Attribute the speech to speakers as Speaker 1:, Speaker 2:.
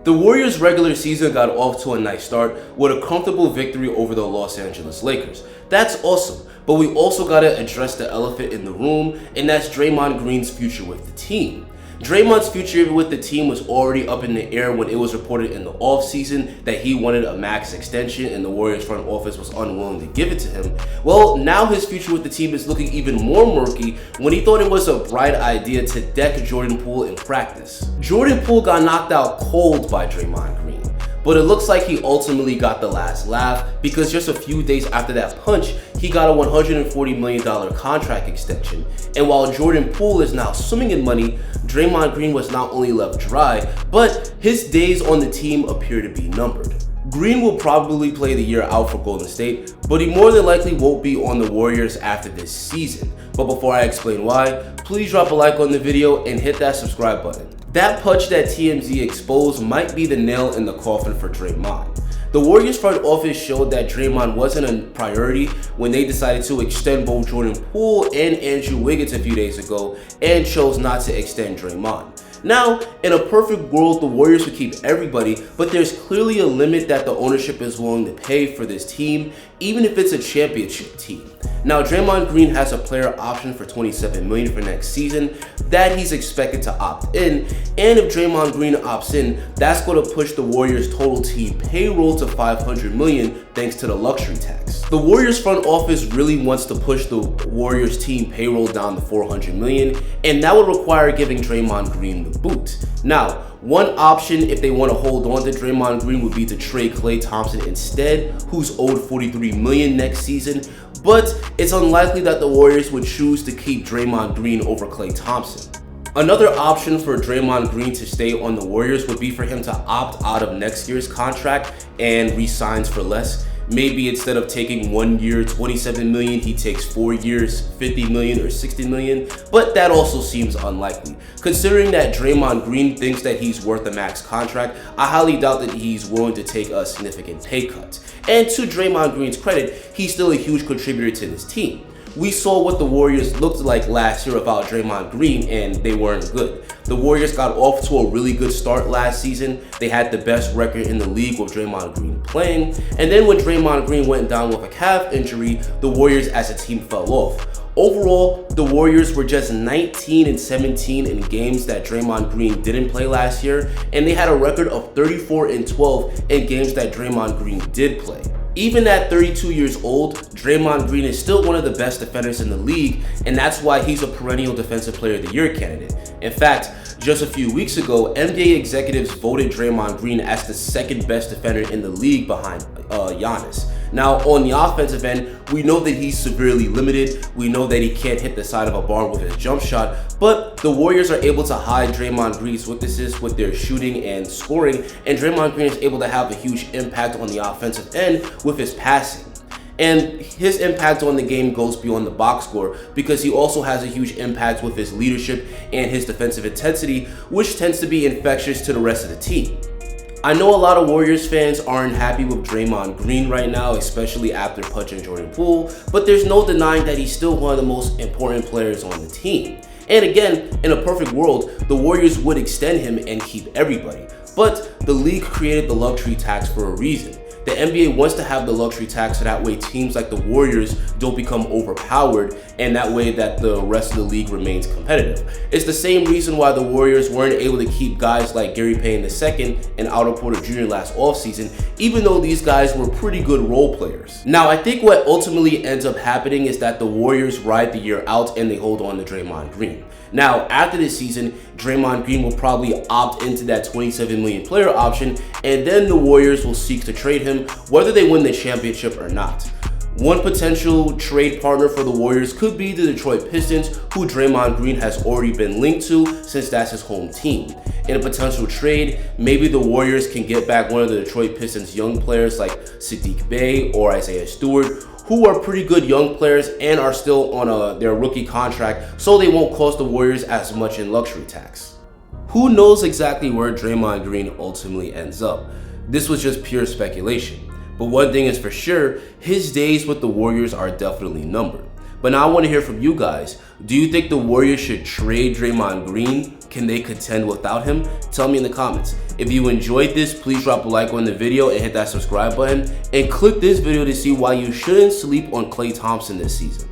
Speaker 1: The Warriors' regular season got off to a nice start with a comfortable victory over the Los Angeles Lakers. That's awesome, but we also gotta address the elephant in the room, and that's Draymond Green's future with the team. Draymond's future with the team was already up in the air when it was reported in the offseason that he wanted a max extension and the Warriors front office was unwilling to give it to him. Well, now his future with the team is looking even more murky when he thought it was a bright idea to deck Jordan Poole in practice. Jordan Poole got knocked out cold by Draymond Green, but it looks like he ultimately got the last laugh because just a few days after that punch, he got a $140 million contract extension. And while Jordan Poole is now swimming in money, Draymond Green was not only left dry, but his days on the team appear to be numbered. Green will probably play the year out for Golden State, but he more than likely won't be on the Warriors after this season. But before I explain why, please drop a like on the video and hit that subscribe button. That punch that TMZ exposed might be the nail in the coffin for Draymond. The Warriors front office showed that Draymond wasn't a priority when they decided to extend both Jordan Poole and Andrew Wiggins a few days ago and chose not to extend Draymond. Now, in a perfect world, the Warriors would keep everybody, but there's clearly a limit that the ownership is willing to pay for this team, even if it's a championship team. Now, Draymond Green has a player option for $27 million for next season that he's expected to opt in, and if Draymond Green opts in, that's going to push the Warriors' total team payroll to $500 million thanks to the luxury tax. The Warriors front office really wants to push the Warriors team payroll down to $400 million, and that would require giving Draymond Green the boot. Now, one option if they want to hold on to Draymond Green would be to trade Klay Thompson instead, who's owed $43 million next season, but it's unlikely that the Warriors would choose to keep Draymond Green over Klay Thompson. Another option for Draymond Green to stay on the Warriors would be for him to opt out of next year's contract and re-signs for less. Maybe instead of taking 1 year, $27 million, he takes 4 years, $50 million or $60 million, but that also seems unlikely. Considering that Draymond Green thinks that he's worth a max contract, I highly doubt that he's willing to take a significant pay cut. And to Draymond Green's credit, he's still a huge contributor to this team. We saw what the Warriors looked like last year without Draymond Green, and they weren't good. The Warriors got off to a really good start last season. They had the best record in the league with Draymond Green playing. And then when Draymond Green went down with a calf injury, the Warriors as a team fell off. Overall, the Warriors were just 19-17 in games that Draymond Green didn't play last year, and they had a record of 34-12 in games that Draymond Green did play. Even at 32 years old, Draymond Green is still one of the best defenders in the league, and that's why he's a perennial Defensive Player of the Year candidate. In fact, just a few weeks ago, NBA executives voted Draymond Green as the second best defender in the league behind Giannis. Now, on the offensive end, we know that he's severely limited. We know that he can't hit the side of a barn with his jump shot, but the Warriors are able to hide Draymond Green's weaknesses with their shooting and scoring, and Draymond Green is able to have a huge impact on the offensive end with his passing. And his impact on the game goes beyond the box score because he also has a huge impact with his leadership and his defensive intensity, which tends to be infectious to the rest of the team. I know a lot of Warriors fans aren't happy with Draymond Green right now, especially after punching Jordan Poole, but there's no denying that he's still one of the most important players on the team. And again, in a perfect world, the Warriors would extend him and keep everybody. But the league created the luxury tax for a reason. The NBA wants to have the luxury tax so that way teams like the Warriors don't become overpowered, and that way that the rest of the league remains competitive. It's the same reason why the Warriors weren't able to keep guys like Gary Payton II and Otto Porter Jr. last offseason, even though these guys were pretty good role players. Now, I think what ultimately ends up happening is that the Warriors ride the year out and they hold on to Draymond Green. Now, after this season, Draymond Green will probably opt into that $27 million player option, and then the Warriors will seek to trade him whether they win the championship or not. One potential trade partner for the Warriors could be the Detroit Pistons, who Draymond Green has already been linked to since that's his home team. In a potential trade, maybe the Warriors can get back one of the Detroit Pistons' young players like Saddiq Bey or Isaiah Stewart, who are pretty good young players and are still on their rookie contract, so they won't cost the Warriors as much in luxury tax. Who knows exactly where Draymond Green ultimately ends up? This was just pure speculation. But one thing is for sure, his days with the Warriors are definitely numbered. But now I want to hear from you guys. Do you think the Warriors should trade Draymond Green? Can they contend without him? Tell me in the comments. If you enjoyed this, please drop a like on the video and hit that subscribe button. And click this video to see why you shouldn't sleep on Klay Thompson this season.